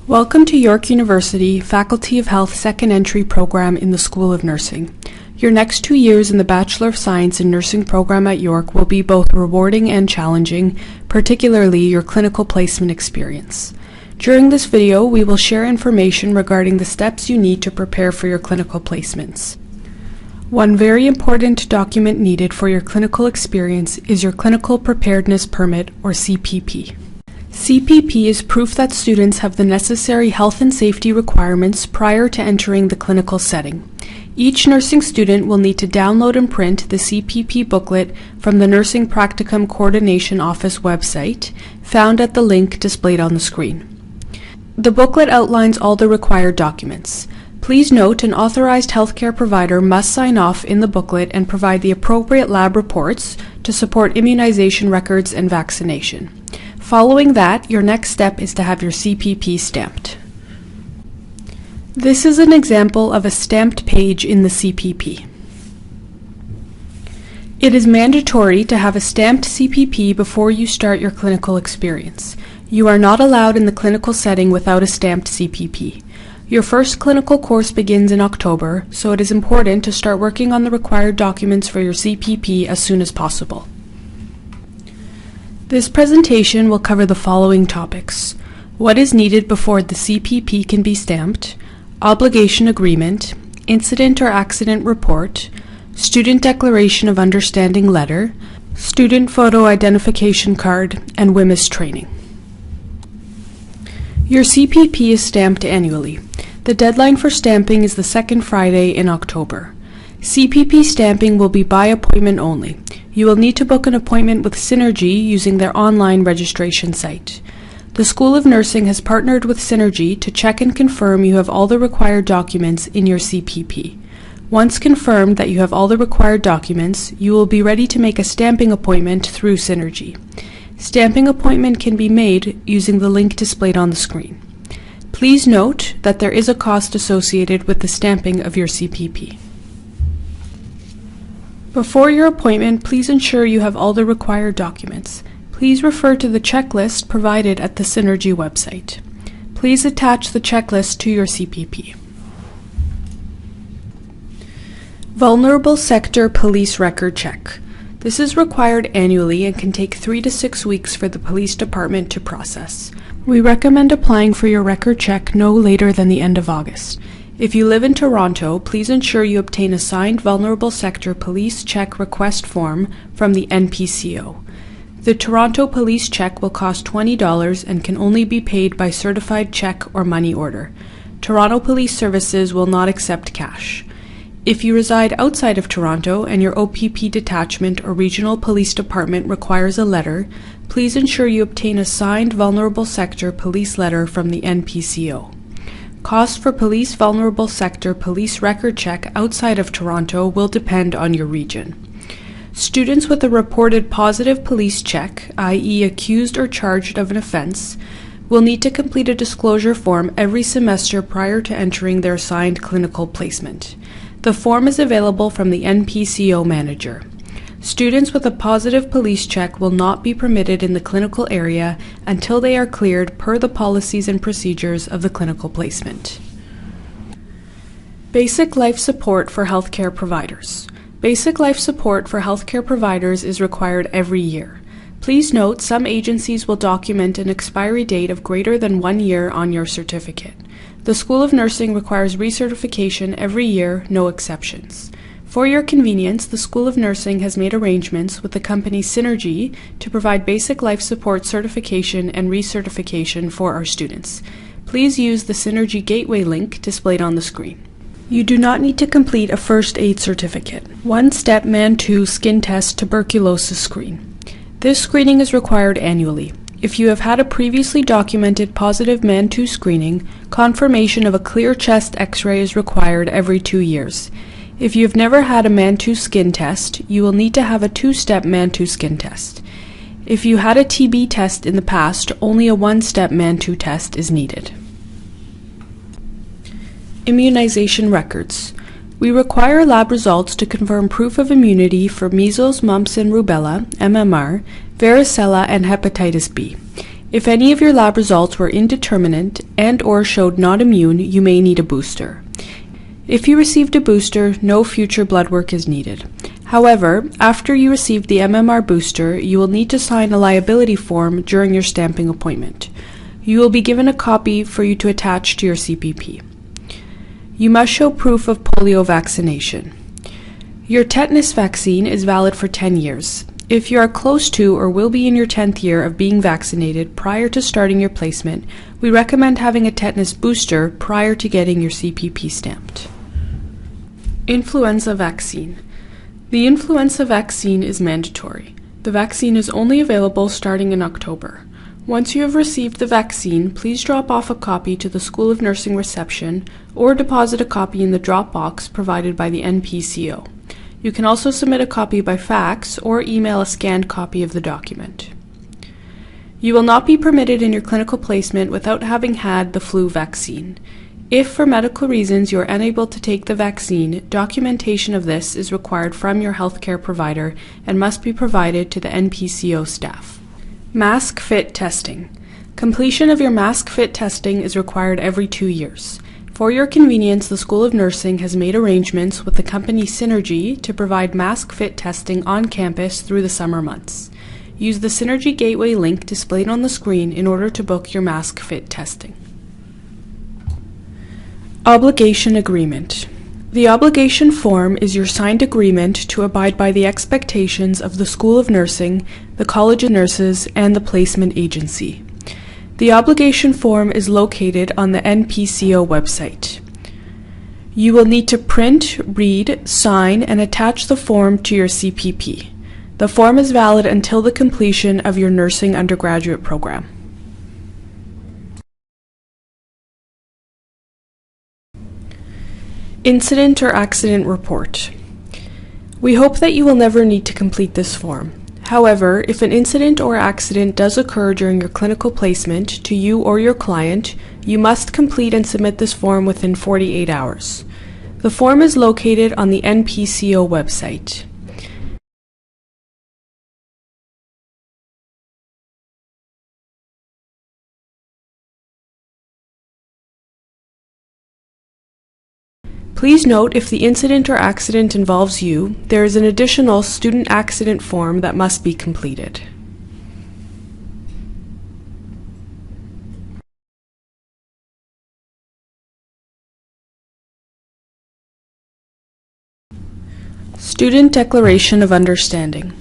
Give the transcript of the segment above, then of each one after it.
Welcome to York University Faculty of Health Second Entry program in the School of Nursing. Your next 2 years in the Bachelor of Science in Nursing program at York will be both rewarding and challenging, particularly your clinical placement experience. During this video, we will share information regarding the steps you need to prepare for your clinical placements. One very important document needed for your clinical experience is your Clinical Preparedness Permit, or CPP. CPP is proof that students have the necessary health and safety requirements prior to entering the clinical setting. Each nursing student will need to download and print the CPP booklet from the Nursing Practicum Coordination Office website, found at the link displayed on the screen. The booklet outlines all the required documents. Please note an authorized healthcare provider must sign off in the booklet and provide the appropriate lab reports to support immunization records and vaccination. Following that, your next step is to have your CPP stamped. This is an example of a stamped page in the CPP. It is mandatory to have a stamped CPP before you start your clinical experience. You are not allowed in the clinical setting without a stamped CPP. Your first clinical course begins in October, so it is important to start working on the required documents for your CPP as soon as possible. This presentation will cover the following topics: what is needed before the CPP can be stamped, obligation agreement, incident or accident report, student declaration of understanding letter, student photo identification card, and WMIS training. Your CPP is stamped annually. The deadline for stamping is the second Friday in October. CPP stamping will be by appointment only. You will need to book an appointment with Synergy using their online registration site. The School of Nursing has partnered with Synergy to check and confirm you have all the required documents in your CPP. Once confirmed that you have all the required documents, you will be ready to make a stamping appointment through Synergy. Stamping appointment can be made using the link displayed on the screen. Please note that there is a cost associated with the stamping of your CPP. Before your appointment, please ensure you have all the required documents. Please refer to the checklist provided at the Synergy website. Please attach the checklist to your CPP. Vulnerable Sector Police Record Check. This is required annually and can take 3 to 6 weeks for the police department to process. We recommend applying for your record check no later than the end of August. If you live in Toronto, please ensure you obtain a signed Vulnerable Sector Police Check Request form from the NPCO. The Toronto Police Check will cost $20 and can only be paid by certified check or money order. Toronto Police Services will not accept cash. If you reside outside of Toronto and your OPP detachment or regional police department requires a letter, please ensure you obtain a signed Vulnerable Sector Police letter from the NPCO. Cost for Police Vulnerable Sector Police Record Check outside of Toronto will depend on your region. Students with a reported positive police check, i.e. accused or charged of an offense, will need to complete a disclosure form every semester prior to entering their assigned clinical placement. The form is available from the NPCO manager. Students with a positive police check will not be permitted in the clinical area until they are cleared per the policies and procedures of the clinical placement. Basic life support for healthcare providers. Basic life support for healthcare providers is required every year. Please note some agencies will document an expiry date of greater than 1 year on your certificate. The School of Nursing requires recertification every year, no exceptions. For your convenience, the School of Nursing has made arrangements with the company Synergy to provide basic life support certification and recertification for our students. Please use the Synergy Gateway link displayed on the screen. You do not need to complete a first aid certificate. One-step MAN2 skin test tuberculosis screen. This screening is required annually. If you have had a previously documented positive MAN2 screening, confirmation of a clear chest X-ray is required every 2 years. If you have never had a MAN2 skin test, you will need to have a 2-step MAN2 skin test. If you had a TB test in the past, only a 1-step MAN2 test is needed. Immunization records. We require lab results to confirm proof of immunity for measles, mumps, and rubella, MMR, varicella, and hepatitis B. If any of your lab results were indeterminate and/or showed not immune, you may need a booster. If you received a booster, no future blood work is needed. However, after you receive the MMR booster, you will need to sign a liability form during your stamping appointment. You will be given a copy for you to attach to your CPP. You must show proof of polio vaccination. Your tetanus vaccine is valid for 10 years. If you are close to or will be in your 10th year of being vaccinated prior to starting your placement, we recommend having a tetanus booster prior to getting your CPP stamped. Influenza vaccine. The influenza vaccine is mandatory. The vaccine is only available starting in October. Once you have received the vaccine, please drop off a copy to the School of Nursing reception or deposit a copy in the drop box provided by the NPCO. You can also submit a copy by fax or email a scanned copy of the document. You will not be permitted in your clinical placement without having had the flu vaccine. If for medical reasons you are unable to take the vaccine, documentation of this is required from your healthcare provider and must be provided to the NPCO staff. Mask fit testing. Completion of your mask fit testing is required every 2 years. For your convenience, the School of Nursing has made arrangements with the company Synergy to provide mask fit testing on campus through the summer months. Use the Synergy Gateway link displayed on the screen in order to book your mask fit testing. Obligation agreement. The obligation form is your signed agreement to abide by the expectations of the School of Nursing, the College of Nurses, and the placement agency. The obligation form is located on the NPCO website. You will need to print, read, sign, and attach the form to your CPP. The form is valid until the completion of your nursing undergraduate program. Incident or accident report. We hope that you will never need to complete this form. However, if an incident or accident does occur during your clinical placement to you or your client, you must complete and submit this form within 48 hours. The form is located on the NPCO website. Please note, if the incident or accident involves you, there is an additional student accident form that must be completed. Student Declaration of Understanding.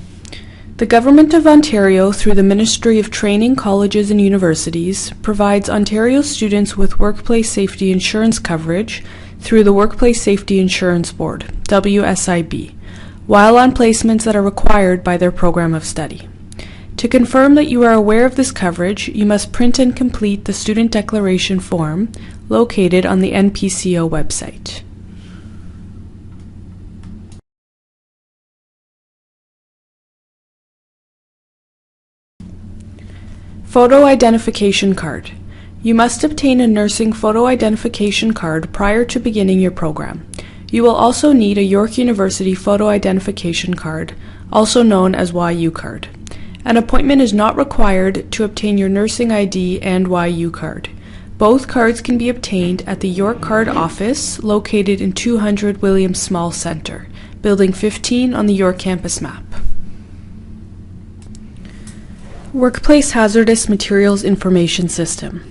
The Government of Ontario, through the Ministry of Training, Colleges and Universities, provides Ontario students with workplace safety insurance coverage through the Workplace Safety Insurance Board, WSIB, while on placements that are required by their program of study. To confirm that you are aware of this coverage, you must print and complete the Student Declaration form located on the NPCO website. Photo identification card. You must obtain a nursing photo identification card prior to beginning your program. You will also need a York University photo identification card, also known as YU card. An appointment is not required to obtain your nursing ID and YU card. Both cards can be obtained at the York Card office located in 200 William Small Centre, Building 15 on the York campus map. Workplace Hazardous Materials Information System.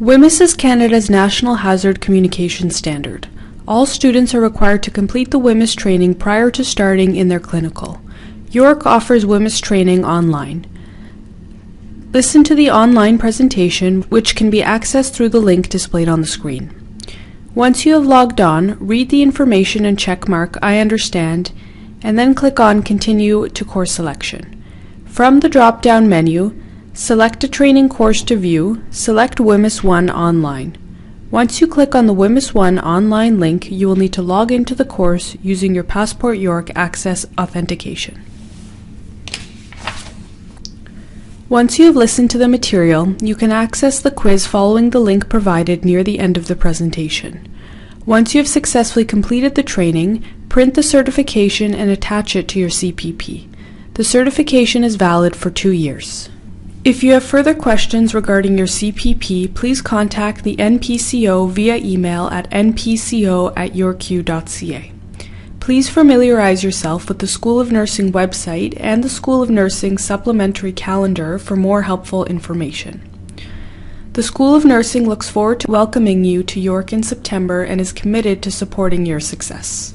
WHMIS is Canada's National Hazard Communication Standard. All students are required to complete the WHMIS training prior to starting in their clinical. York offers WHMIS training online. Listen to the online presentation, which can be accessed through the link displayed on the screen. Once you have logged on, read the information and check mark I understand, and then click on Continue to Course Selection. From the drop-down menu, select a training course to view, select WHMIS 1 Online. Once you click on the WHMIS 1 Online link, you will need to log into the course using your Passport York Access authentication. Once you have listened to the material, you can access the quiz following the link provided near the end of the presentation. Once you have successfully completed the training, print the certification and attach it to your CPP. The certification is valid for 2 years. If you have further questions regarding your CPP, please contact the NPCO via email at npco@yourq.ca. Please familiarize yourself with the School of Nursing website and the School of Nursing supplementary calendar for more helpful information. The School of Nursing looks forward to welcoming you to York in September and is committed to supporting your success.